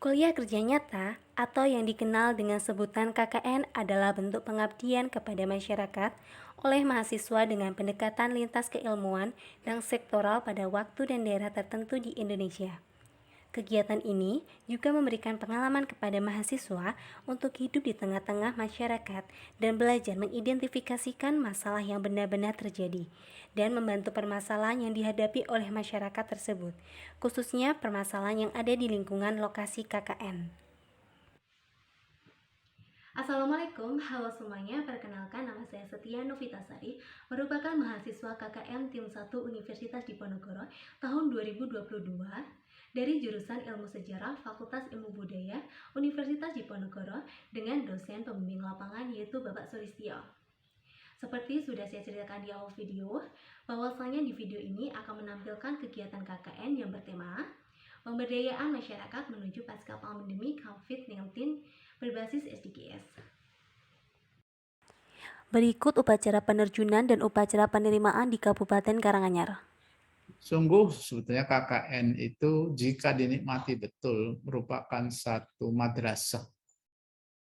Kuliah kerja nyata atau yang dikenal dengan sebutan KKN adalah bentuk pengabdian kepada masyarakat oleh mahasiswa dengan pendekatan lintas keilmuan dan sektoral pada waktu dan daerah tertentu di Indonesia. Kegiatan ini juga memberikan pengalaman kepada mahasiswa untuk hidup di tengah-tengah masyarakat dan belajar mengidentifikasikan masalah yang benar-benar terjadi dan membantu permasalahan yang dihadapi oleh masyarakat tersebut, khususnya permasalahan yang ada di lingkungan lokasi KKN. Assalamualaikum, halo semuanya. Perkenalkan, nama saya Setia Novitasari, merupakan mahasiswa KKN Tim 1 Universitas Diponegoro tahun 2022 dari jurusan Ilmu Sejarah Fakultas Ilmu Budaya Universitas Diponegoro dengan dosen pembimbing lapangan yaitu Bapak Sulistyo. Seperti sudah saya ceritakan di awal video, bahwasanya di video ini akan menampilkan kegiatan KKN yang bertema pemberdayaan masyarakat menuju pasca pandemi COVID-19 berbasis SDGs. Berikut upacara penerjunan dan upacara penerimaan di Kabupaten Karanganyar. Sungguh sebetulnya KKN itu jika dinikmati betul merupakan satu madrasah.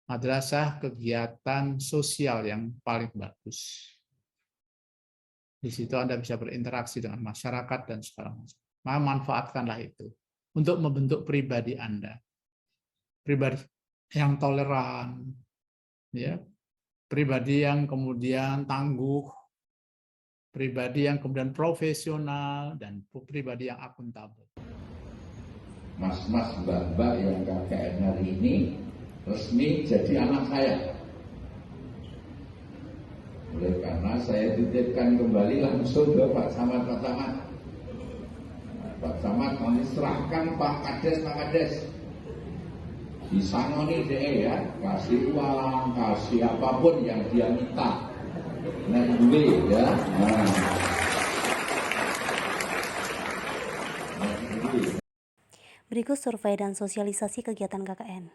Madrasah kegiatan sosial yang paling bagus. Di situ Anda bisa berinteraksi dengan masyarakat dan segala macam. Manfaatkanlah itu untuk membentuk pribadi Anda. Pribadi yang toleran, ya, pribadi yang kemudian tangguh, pribadi yang kemudian profesional, dan pribadi yang akuntabel. Mas-mas, mbak-mbak yang KKN hari ini resmi jadi anak saya. Oleh karena saya titipkan kembali langsung ke Pak Camat. Pak Camat kami serahkan Pak Kades. Disangoni deh ya, kasih uang, kasih apapun yang dia minta. Nah, duit ya. Berikut survei dan sosialisasi kegiatan KKN.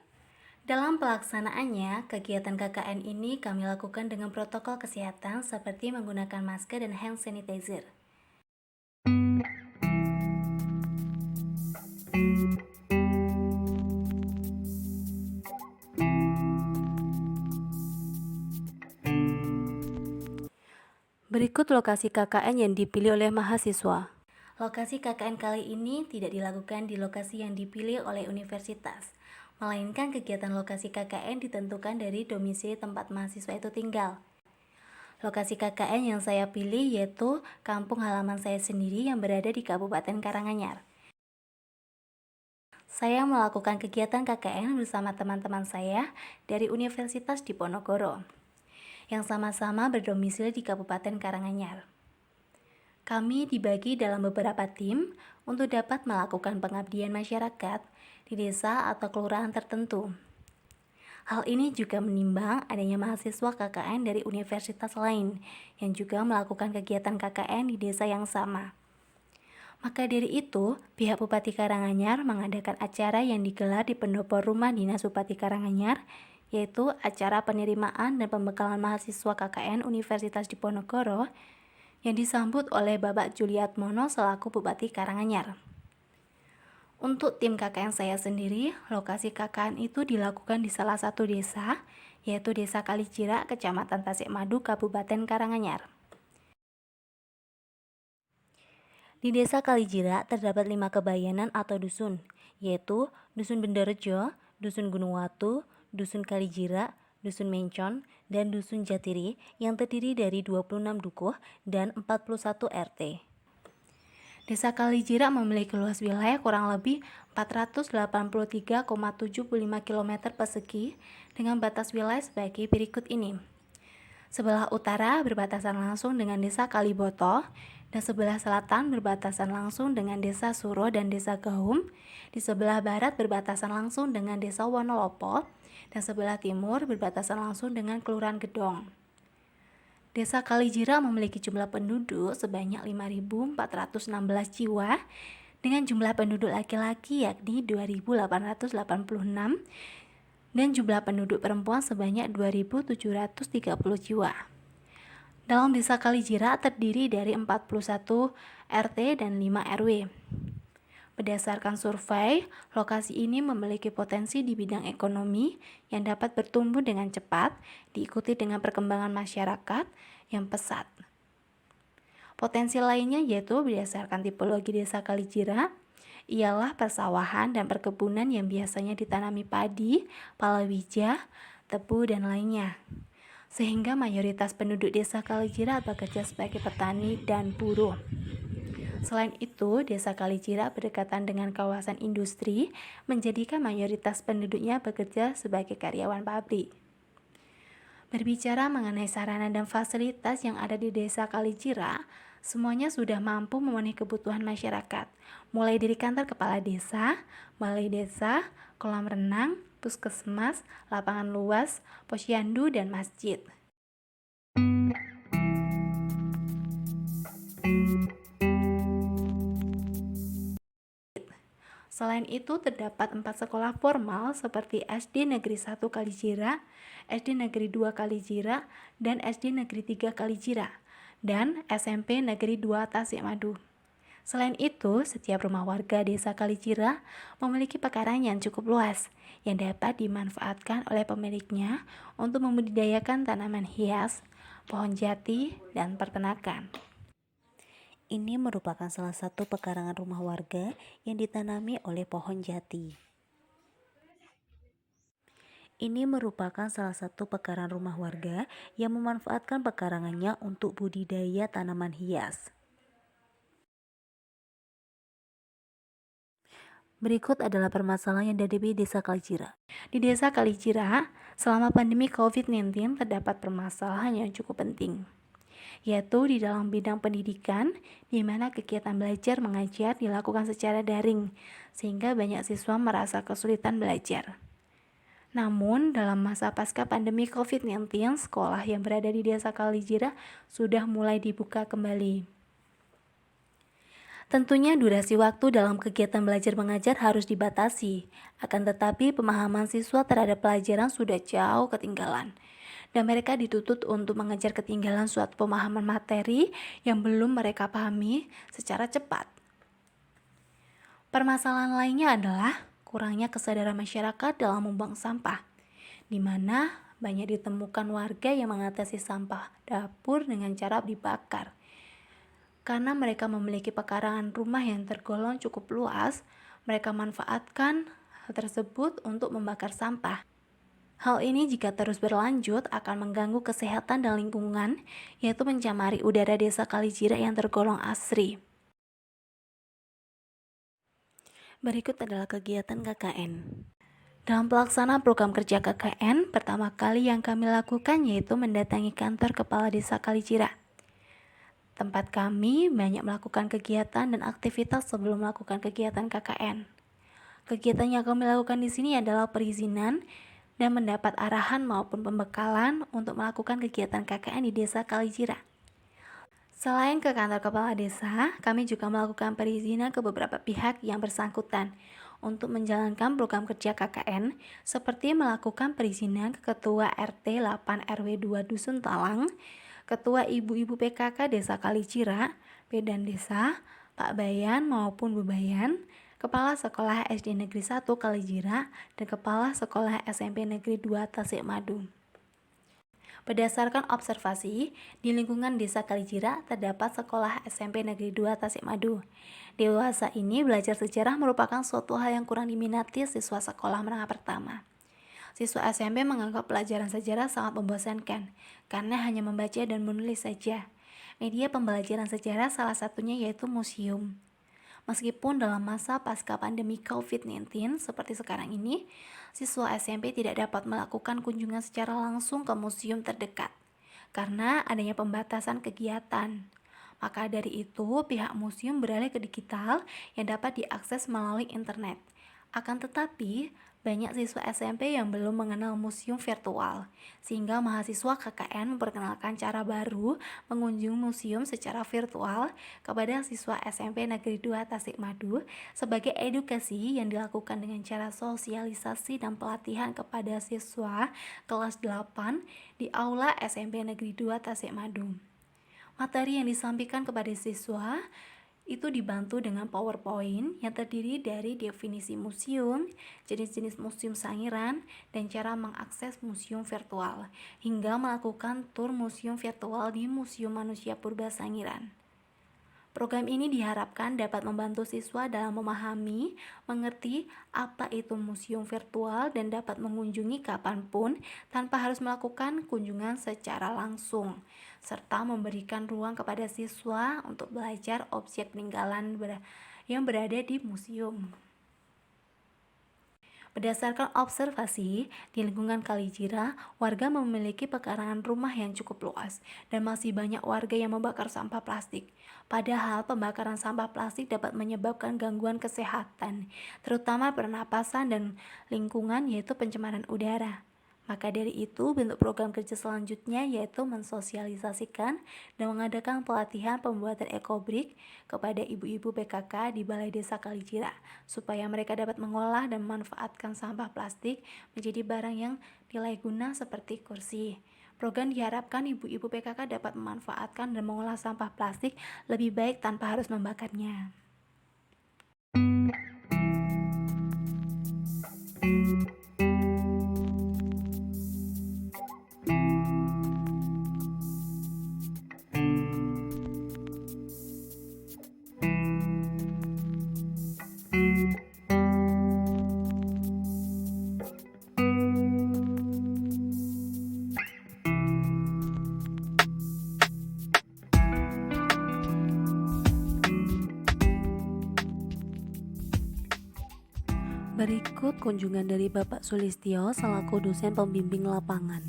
Dalam pelaksanaannya, kegiatan KKN ini kami lakukan dengan protokol kesehatan seperti menggunakan masker dan hand sanitizer. Berikut lokasi KKN yang dipilih oleh mahasiswa. Lokasi KKN kali ini tidak dilakukan di lokasi yang dipilih oleh universitas, melainkan kegiatan lokasi KKN ditentukan dari domisili tempat mahasiswa itu tinggal. Lokasi KKN yang saya pilih yaitu kampung halaman saya sendiri yang berada di Kabupaten Karanganyar. Saya melakukan kegiatan KKN bersama teman-teman saya dari Universitas Diponegoro yang sama-sama berdomisili di Kabupaten Karanganyar. Kami dibagi dalam beberapa tim untuk dapat melakukan pengabdian masyarakat di desa atau kelurahan tertentu. Hal ini juga menimbang adanya mahasiswa KKN dari universitas lain yang juga melakukan kegiatan KKN di desa yang sama. Maka dari itu, pihak Bupati Karanganyar mengadakan acara yang digelar di pendopo rumah dinas Bupati Karanganyar, yaitu acara penerimaan dan pembekalan mahasiswa KKN Universitas Diponegoro yang disambut oleh Bapak Juliatmono selaku Bupati Karanganyar. Untuk tim KKN saya sendiri, lokasi KKN itu dilakukan di salah satu desa, yaitu Desa Kalijira, Kecamatan Tasikmadu, Kabupaten Karanganyar. Di Desa Kalijira terdapat 5 kebayanan atau dusun, yaitu Dusun Bendorejo, Dusun Gunung Watu, Dusun Kalijira, Dusun Mencon, dan Dusun Jatiri yang terdiri dari 26 dukuh dan 41 RT. Desa Kalijira memiliki luas wilayah kurang lebih 483,75 km persegi dengan batas wilayah sebagai berikut ini. Sebelah utara berbatasan langsung dengan Desa Kaliboto, dan sebelah selatan berbatasan langsung dengan Desa Suro dan Desa Gaum, di sebelah barat berbatasan langsung dengan Desa Wonolopo, dan sebelah timur berbatasan langsung dengan Kelurahan Gedong. Desa Kalijira memiliki jumlah penduduk sebanyak 5.416 jiwa dengan jumlah penduduk laki-laki yakni 2.886 dan jumlah penduduk perempuan sebanyak 2.730 jiwa. Dalam Desa Kalijira terdiri dari 41 RT dan 5 RW. Berdasarkan survei, lokasi ini memiliki potensi di bidang ekonomi yang dapat bertumbuh dengan cepat, diikuti dengan perkembangan masyarakat yang pesat. Potensi lainnya yaitu berdasarkan tipologi desa Kalijira, ialah persawahan dan perkebunan yang biasanya ditanami padi, palawija, tebu, dan lainnya. Sehingga mayoritas penduduk desa Kalijira bekerja sebagai petani dan buruh. Selain itu, desa Kalijira berdekatan dengan kawasan industri, menjadikan mayoritas penduduknya bekerja sebagai karyawan pabrik. Berbicara mengenai sarana dan fasilitas yang ada di desa Kalijira, semuanya sudah mampu memenuhi kebutuhan masyarakat, mulai dari kantor kepala desa, balai desa, kolam renang, puskesmas, lapangan luas, posyandu, dan masjid. Selain itu, terdapat 4 sekolah formal seperti SD Negeri 1 Kalijira, SD Negeri 2 Kalijira, dan SD Negeri 3 Kalijira, dan SMP Negeri 2 Tasikmadu. Selain itu, setiap rumah warga desa Kalijira memiliki pekarangan yang cukup luas yang dapat dimanfaatkan oleh pemiliknya untuk membudidayakan tanaman hias, pohon jati, dan peternakan. Ini merupakan salah satu pekarangan rumah warga yang ditanami oleh pohon jati. Ini merupakan salah satu pekarangan rumah warga yang memanfaatkan pekarangannya untuk budidaya tanaman hias. Berikut adalah permasalahan yang dihadapi desa Kalijira. Di desa Kalijira, selama pandemi COVID-19 terdapat permasalahan yang cukup penting, yaitu di dalam bidang pendidikan, di mana kegiatan belajar mengajar dilakukan secara daring, sehingga banyak siswa merasa kesulitan belajar. Namun, dalam masa pasca pandemi COVID-19, sekolah yang berada di desa Kalijira sudah mulai dibuka kembali. Tentunya durasi waktu dalam kegiatan belajar mengajar harus dibatasi, akan tetapi pemahaman siswa terhadap pelajaran sudah jauh ketinggalan, dan mereka dituntut untuk mengejar ketinggalan suatu pemahaman materi yang belum mereka pahami secara cepat. Permasalahan lainnya adalah kurangnya kesadaran masyarakat dalam membuang sampah, di mana banyak ditemukan warga yang mengatasi sampah dapur dengan cara dibakar. Karena mereka memiliki pekarangan rumah yang tergolong cukup luas, mereka manfaatkan hal tersebut untuk membakar sampah. Hal ini jika terus berlanjut akan mengganggu kesehatan dan lingkungan, yaitu mencemari udara desa Kalijira yang tergolong asri. Berikut adalah kegiatan KKN. Dalam pelaksanaan program kerja KKN, pertama kali yang kami lakukan yaitu mendatangi kantor kepala desa Kalijira. Tempat kami banyak melakukan kegiatan dan aktivitas sebelum melakukan kegiatan KKN. Kegiatan yang kami lakukan di sini adalah perizinan dan mendapat arahan maupun pembekalan untuk melakukan kegiatan KKN di desa Kalijira. Selain ke kantor kepala desa, kami juga melakukan perizinan ke beberapa pihak yang bersangkutan untuk menjalankan program kerja KKN, seperti melakukan perizinan ke Ketua RT 8 RW 2 Dusun Talang, Ketua Ibu-Ibu PKK Desa Kalijira, Bedan Desa, Pak Bayan maupun Bu Bayan, Kepala Sekolah SD Negeri 1 Kalijira, dan Kepala Sekolah SMP Negeri 2 Tasikmadu. Berdasarkan observasi, di lingkungan desa Kalijira terdapat sekolah SMP Negeri 2 Tasikmadu. Dewasa ini belajar sejarah merupakan suatu hal yang kurang diminati siswa sekolah menengah pertama. Siswa SMP menganggap pelajaran sejarah sangat membosankan, karena hanya membaca dan menulis saja. Media pembelajaran sejarah salah satunya yaitu museum. Meskipun dalam masa pasca pandemi COVID-19 seperti sekarang ini, siswa SMP tidak dapat melakukan kunjungan secara langsung ke museum terdekat, karena adanya pembatasan kegiatan. Maka dari itu, pihak museum beralih ke digital yang dapat diakses melalui internet. Akan tetapi, banyak siswa SMP yang belum mengenal museum virtual, sehingga mahasiswa KKN memperkenalkan cara baru mengunjungi museum secara virtual kepada siswa SMP Negeri 2 Tasikmadu sebagai edukasi yang dilakukan dengan cara sosialisasi dan pelatihan kepada siswa kelas 8 di Aula SMP Negeri 2 Tasikmadu. Materi yang disampaikan kepada siswa Itu dibantu dengan PowerPoint yang terdiri dari definisi museum, jenis-jenis museum Sangiran, dan cara mengakses museum virtual, hingga melakukan tur museum virtual di Museum Manusia Purba Sangiran. Program ini diharapkan dapat membantu siswa dalam memahami, mengerti apa itu museum virtual dan dapat mengunjungi kapanpun tanpa harus melakukan kunjungan secara langsung, serta memberikan ruang kepada siswa untuk belajar objek peninggalan yang berada di museum. Berdasarkan observasi, di lingkungan Kalijira, warga memiliki pekarangan rumah yang cukup luas dan masih banyak warga yang membakar sampah plastik. Padahal pembakaran sampah plastik dapat menyebabkan gangguan kesehatan, terutama pernapasan dan lingkungan, yaitu pencemaran udara. Maka dari itu, bentuk program kerja selanjutnya yaitu mensosialisasikan dan mengadakan pelatihan pembuatan ekobrik kepada ibu-ibu PKK di Balai Desa Kalijira, supaya mereka dapat mengolah dan memanfaatkan sampah plastik menjadi barang yang nilai guna seperti kursi. Program diharapkan ibu-ibu PKK dapat memanfaatkan dan mengolah sampah plastik lebih baik tanpa harus membakarnya. Berikut kunjungan dari Bapak Sulistyo selaku dosen pembimbing lapangan.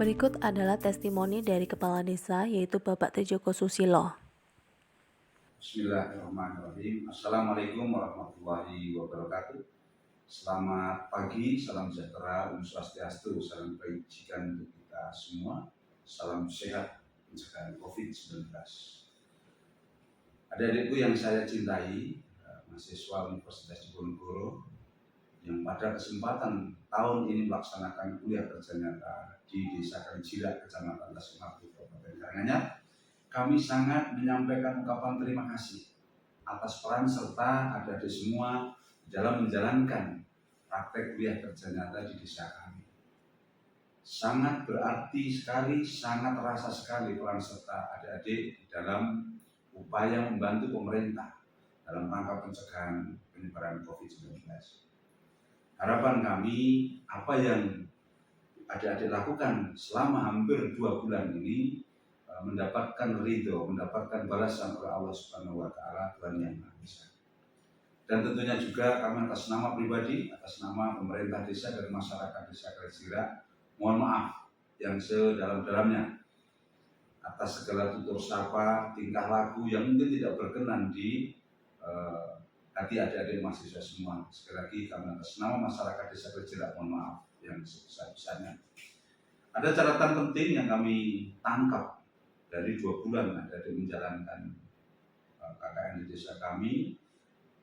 Berikut adalah testimoni dari Kepala Desa, yaitu Bapak Trijoko Susilo. Bismillahirrahmanirrahim. Assalamualaikum warahmatullahi wabarakatuh. Selamat pagi, salam sejahtera, Om Swastiastu, salam kebajikan untuk kita semua. Salam sehat pencegahan COVID-19. Adik-adikku yang saya cintai, mahasiswa Universitas Diponegoro yang pada kesempatan tahun ini melaksanakan kuliah kerja nyata di Desa Kalijira, Kecamatan Tasikmalaya, Kabupaten Karanganyar, kami sangat menyampaikan ungkapan terima kasih atas peran serta adik-adik semua dalam menjalankan praktek kuliah kerja nyata di desa kami. Sangat berarti sekali, sangat terasa sekali peran serta adik-adik di dalam upaya membantu pemerintah dalam rangka pencegahan penyebaran COVID-19. Harapan kami, apa yang adik-adik lakukan selama hampir 2 bulan ini mendapatkan ridho, mendapatkan balasan oleh Allah Subhanahu wa Ta'ala, Tuhan yang Maha Esa. Dan tentunya juga kami atas nama pribadi, atas nama pemerintah desa dan masyarakat desa Kalijira, mohon maaf yang sedalam-dalamnya atas segala tutur sapa, tingkah laku yang mungkin tidak berkenan di hati adik-adik mahasiswa semua. Sekali lagi kami atas nama masyarakat desa Kalijira mohon maaf yang sebesar-besarnya. Ada catatan penting yang kami tangkap dari 2 bulan adik-adik menjalankan KKN di desa kami,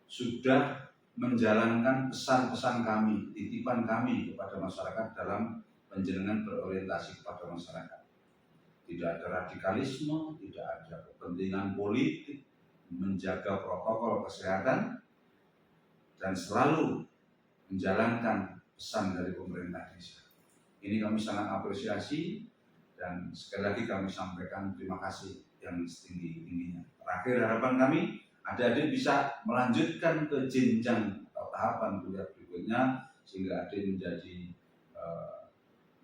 sudah menjalankan pesan-pesan kami, titipan kami kepada masyarakat dalam penjenengan berorientasi kepada masyarakat. Tidak ada radikalisme, tidak ada kepentingan politik, menjaga protokol kesehatan, dan selalu menjalankan pesan dari pemerintah desa. Ini kami sangat apresiasi dan sekali lagi kami sampaikan terima kasih yang setinggi-tingginya. Terakhir harapan kami, adik-adik bisa melanjutkan ke jenjang atau tahapan kuliah berikutnya sehingga adik menjadi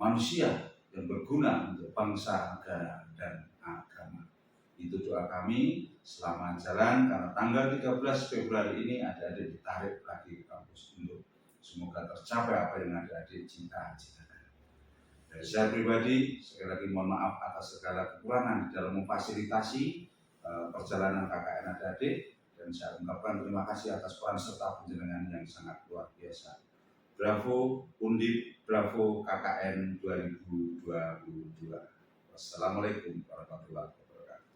manusia yang berguna untuk bangsa, negara, dan agama. Itu doa kami selama jalan, karena tanggal 13 Februari ini adik-adik ditarik lagi ke kampus untuk semoga tercapai apa yang adik-adik cita-citakan. Dari saya pribadi, sekali lagi mohon maaf atas segala kekurangan di dalam memfasilitasi perjalanan KKN adik-adik, dan saya ungkapkan terima kasih atas peran serta penjenengan yang sangat luar biasa. Bravo Undip, bravo KKN 2022. Wassalamualaikum warahmatullahi wabarakatuh.